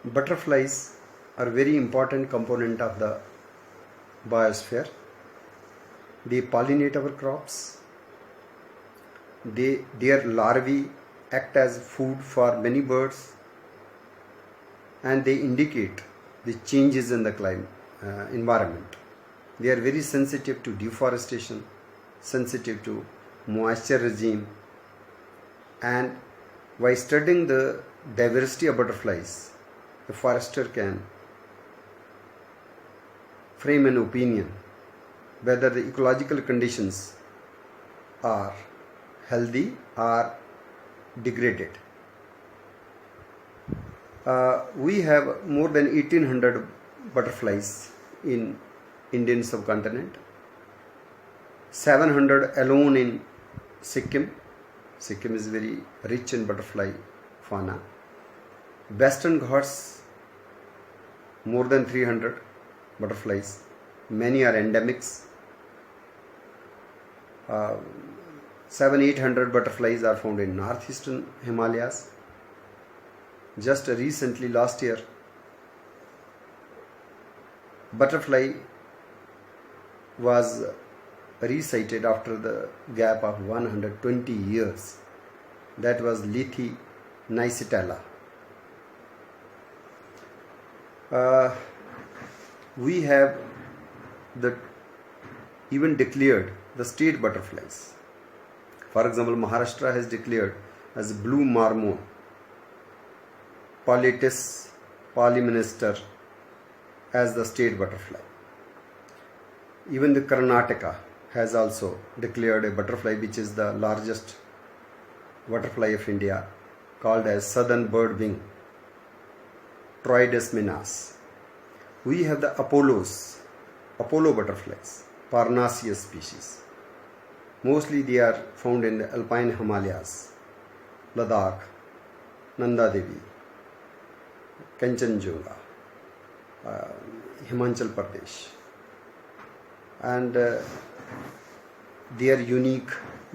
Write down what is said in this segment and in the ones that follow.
Butterflies are very important component of the biosphere. They pollinate our crops. Their larvae act as food for many birds, and they indicate the changes in the environment. They are very sensitive to deforestation, sensitive to moisture regime, and by studying the diversity of butterflies, the forester can frame an opinion whether the ecological conditions are healthy or degraded. We have more than 1800 butterflies in Indian subcontinent, 700 alone in Sikkim. Sikkim is very rich in butterfly fauna. Western Ghats, more than 300 butterflies. Many are endemics. 700-800 butterflies are found in northeastern Himalayas. Just recently, last year, butterfly was recited after the gap of 120 years. That was Lethe nicetala. We have even declared the state butterflies. For example, Maharashtra has declared as blue marmon, Polytis polyminister as the state butterfly. Even the Karnataka has also declared a butterfly which is the largest butterfly of India, called as southern bird wing, Troidus minas. We have the Apollo butterflies, Parnassius species. Mostly they are found in the alpine Himalayas, Ladakh, Nanda Devi, Kanchenjunga, Himachal Pradesh, and their unique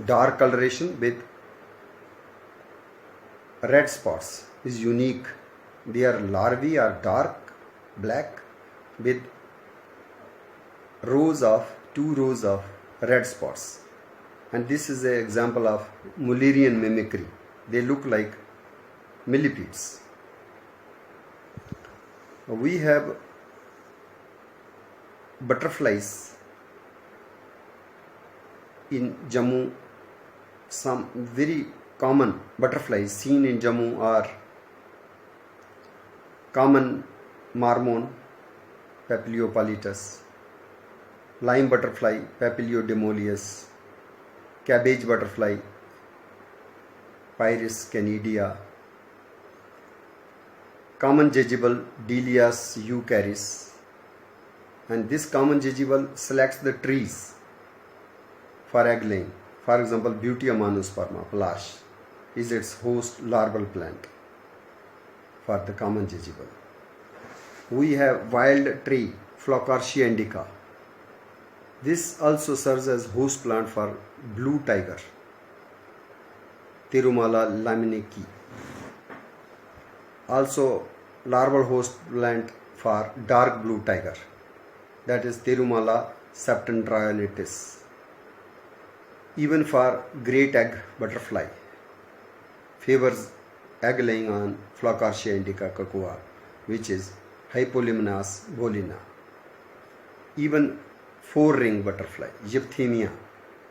dark coloration with red spots is unique. Their larvae are dark black with two rows of red spots, and this is an example of Mullerian mimicry. They look like millipedes. We have butterflies in Jammu. Some very common butterflies seen in Jammu are common marmon, Papiliopolitus, lime butterfly, Papiliodemoleus, cabbage butterfly, Pyrrhus canidia, common jejibal, Delias eucharis, and this common jejibal selects the trees for egg laying. For example, Butea manusperma, Palash, is its host larval plant for the common jejibal. We have wild tree, Flocartia indica. This also serves as host plant for blue tiger, Tirumala laminiki. Also larval host plant for dark blue tiger, that is Tirumala septentrionitis. Even for great egg butterfly, favors egg laying on Flocartia indica kakua, which is Hypolimnas bolina. Even four-ring butterfly, Gypthemia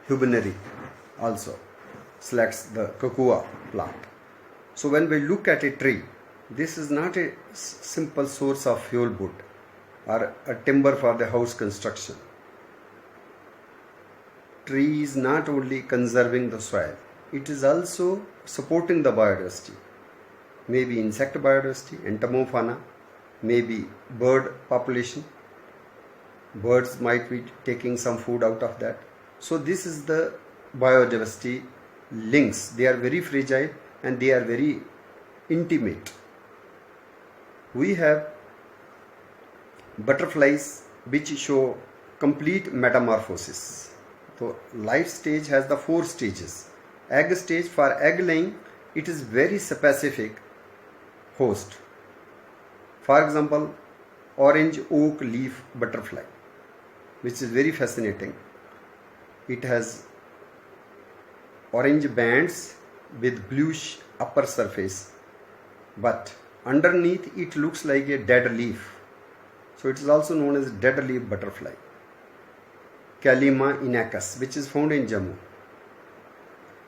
hubneri, also selects the kakua plant. So when we look at a tree, this is not a simple source of fuel wood or a timber for the house construction. Tree is not only conserving the soil, it is also supporting the biodiversity. Maybe insect biodiversity, entomofauna, maybe bird population. Birds might be taking some food out of that. So this is the biodiversity links. They are very fragile and they are very intimate. We have butterflies which show complete metamorphosis. So life stage has the 4 stages. Egg stage, for egg laying, it is very specific host. For example, orange oak leaf butterfly, which is very fascinating. It has orange bands with bluish upper surface, but underneath it looks like a dead leaf. So it is also known as dead leaf butterfly. Calima inachus, which is found in Jammu.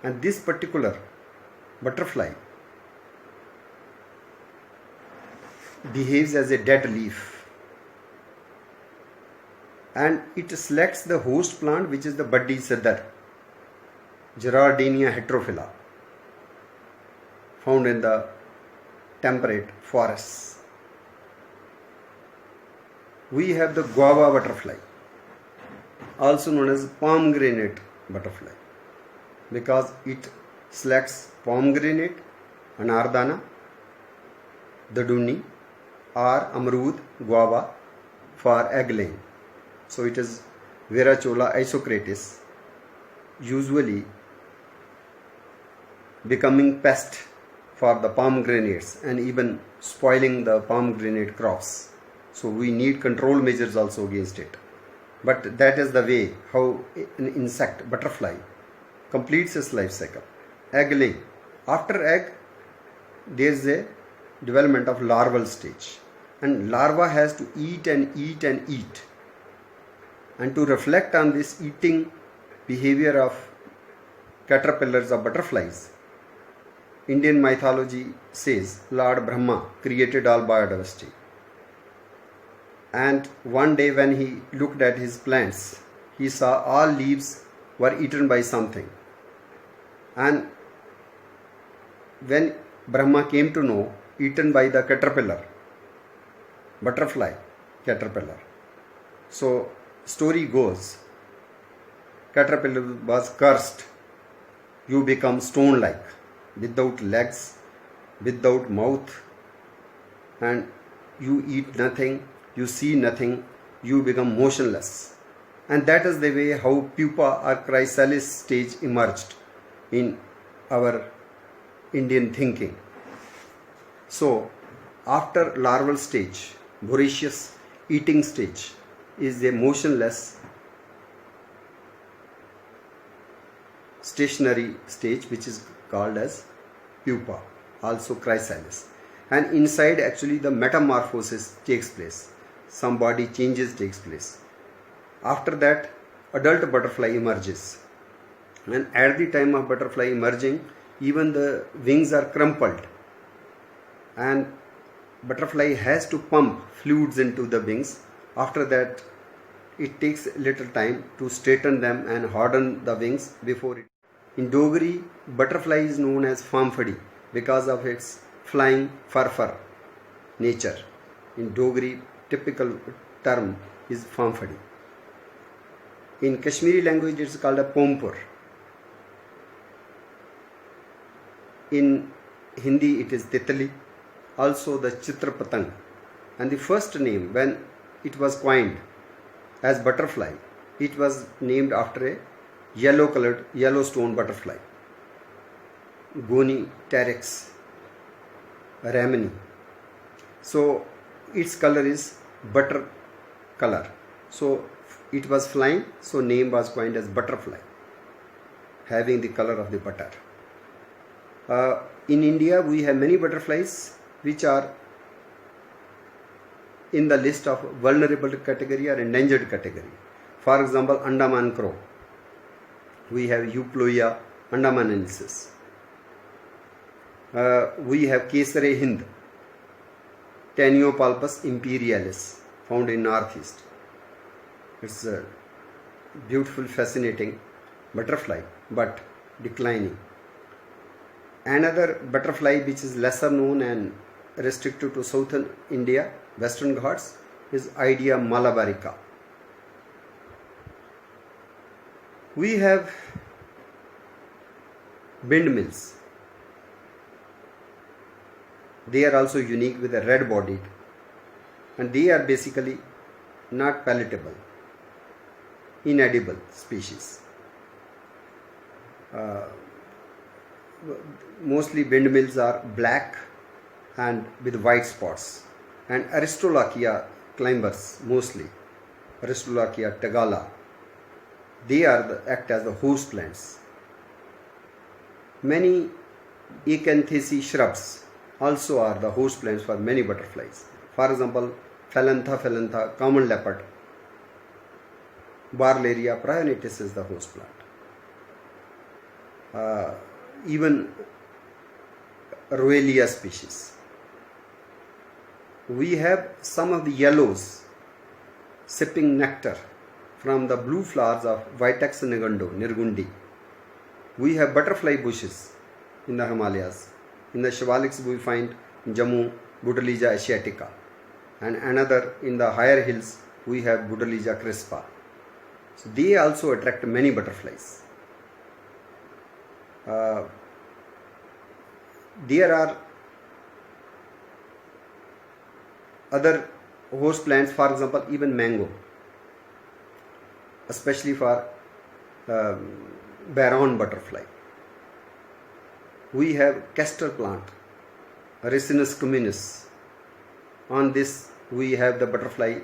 And this particular butterfly behaves as a dead leaf, and it selects the host plant, which is the buddy cedar, Gerardinia heterophylla, found in the temperate forests. We have the guava butterfly, also known as pomegranate butterfly, because it selects pomegranate, anardana, daduni, or amrud, guava for egg laying. So it is Verachola isocratis, usually becoming pest for the pomegranates and even spoiling the pomegranate crops. So we need control measures also against it. But that is the way how an insect, butterfly, completes its life cycle. Egg laying. After egg, there is a development of larval stage. And larva has to eat and eat and eat. And to reflect on this eating behavior of caterpillars or butterflies, Indian mythology says Lord Brahma created all biodiversity. And one day when he looked at his plants, he saw all leaves were eaten by something. And when Brahma came to know, eaten by the caterpillar, butterfly caterpillar. So story goes, caterpillar was cursed. You become stone-like, without legs, without mouth, and you eat nothing, you see nothing, you become motionless. And that is the way how pupa or chrysalis stage emerged in our Indian thinking. So after larval stage, voracious eating stage is a motionless stationary stage, which is called as pupa, also chrysalis. And inside actually the metamorphosis takes place. Some body changes takes place. After that, adult butterfly emerges. And at the time of butterfly emerging, even the wings are crumpled. And butterfly has to pump fluids into the wings. After that, it takes a little time to straighten them and harden the wings before it. In Dogri, butterfly is known as famfadi because of its flying fur nature. In Dogri, typical term is famfadi. In Kashmiri language, it is called a pompur. In Hindi, it is titli, also the chitrapatang. And the first name, when it was coined as butterfly, it was named after a yellow-colored Yellowstone butterfly, Goni terex ramani. So its color is butter color. So it was flying, so name was coined as butterfly, having the color of the butter. In India, we have many butterflies which are in the list of vulnerable category or endangered category. For example, Andaman crow. We have Euploea andamanensis. We have Kesare Hind, Taniopalpus imperialis, found in northeast. It's a beautiful, fascinating butterfly, but declining. Another butterfly which is lesser known and restricted to southern India, Western Ghats, is Idea malabarica. We have windmills. They are also unique with a red bodied, and they are basically not palatable, inedible species. Mostly windmills are black and with white spots. and Aristolochia climbers mostly, Aristolochia tagala. They act as the host plants. Many Acanthaceae shrubs also are the host plants for many butterflies. For example, Phylantha, common leopard. Barlaria prionatus is the host plant. Even Roelia species. We have some of the yellows sipping nectar from the blue flowers of Vitex nirgundi. We have butterfly bushes in the Himalayas. In the Shivaliks we find Jammu Budalija asiatica, and another in the higher hills we have Budalija crispa. So they also attract many butterflies. There are other host plants, for example, even mango, especially for Baron butterfly. We have castor plant, Ricinus communis. On this we have the butterfly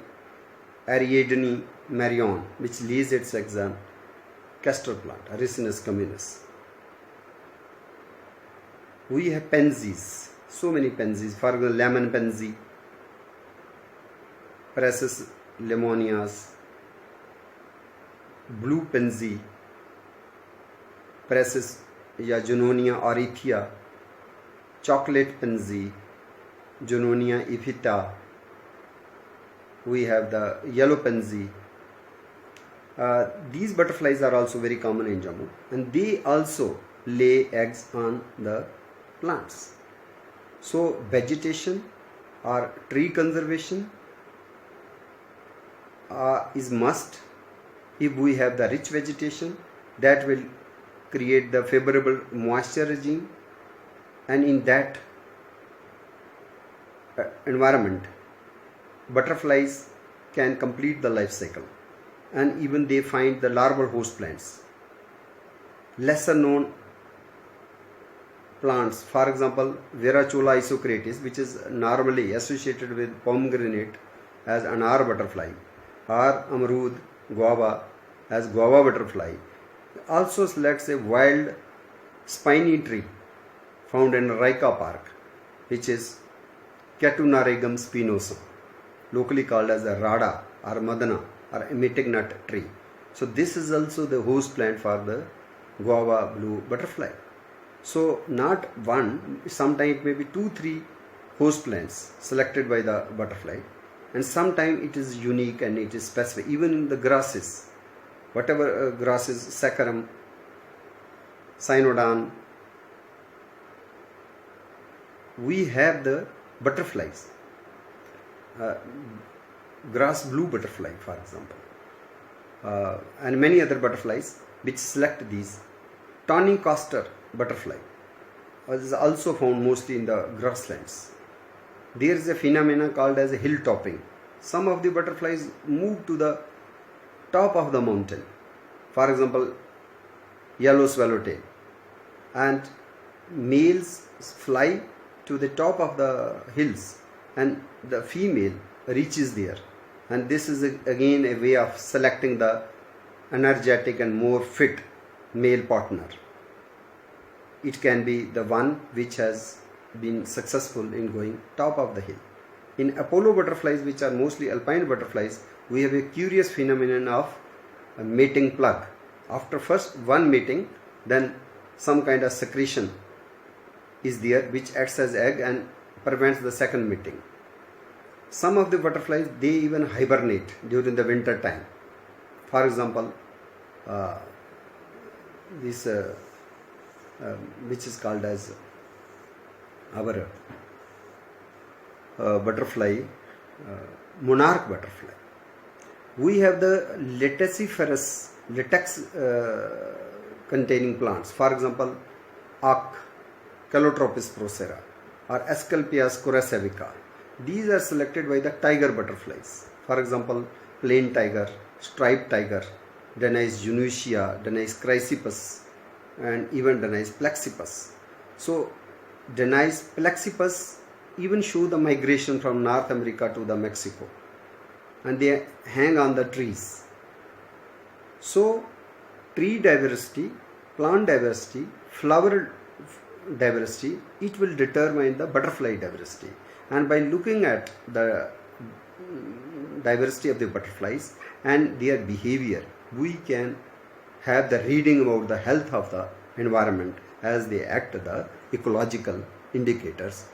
Ariadne marion, which lays its eggs on castor plant, Ricinus communis. We have pansies, so many pansies, for example, lemon pansy, Parasus lemonias, blue pansy, Parasus Junonia aurifia, chocolate pansy, Junonia ephyta. We have the yellow pansy. These butterflies are also very common in Jammu, and they also lay eggs on the plants. So vegetation or tree conservation is must. If we have the rich vegetation, that will create the favorable moisture regime, and in that environment butterflies can complete the life cycle, and even they find the larval host plants. Lesser known plants, for example, Verachola isocrates, which is normally associated with pomegranate as anar butterfly, or Amrud guava as guava butterfly, also selects a wild spiny tree found in Raika Park, which is Catunarigum spinosum, locally called as the Rada or Madana or emitting nut tree. So this is also the host plant for the guava blue butterfly. So not one, sometimes maybe 2-3 host plants selected by the butterfly, and sometimes it is unique and it is specific. Even in the grasses, whatever grasses, saccharum, cynodon, we have the butterflies, grass blue butterfly for example, and many other butterflies which select these. Tawny castor butterfly is also found mostly in the grasslands. There is a phenomenon called as hill topping. Some of the butterflies move to the top of the mountain, for example yellow swallowtail, and males fly to the top of the hills and the female reaches there, and this is again a way of selecting the energetic and more fit male partner. It can be the one which has been successful in going top of the hill. In Apollo butterflies, which are mostly alpine butterflies, we have a curious phenomenon of a mating plug. After first one mating, then some kind of secretion is there which acts as egg and prevents the second mating. Some of the butterflies, they even hibernate during the winter time. For example, this which is called as our butterfly, monarch butterfly. We have the latexiferous, latex containing plants. For example, Ak, Calotropis procera, or Asclepias coracevica. These are selected by the tiger butterflies. For example, plain tiger, striped tiger, Danais junutia, Danais chrysippus, and even Danais plexippus. So Danais plexippus even show the migration from North America to the Mexico, and they hang on the trees. So tree diversity, plant diversity, flower diversity, it will determine the butterfly diversity. And by looking at the diversity of the butterflies and their behavior, we can have the reading about the health of the environment as they act the ecological indicators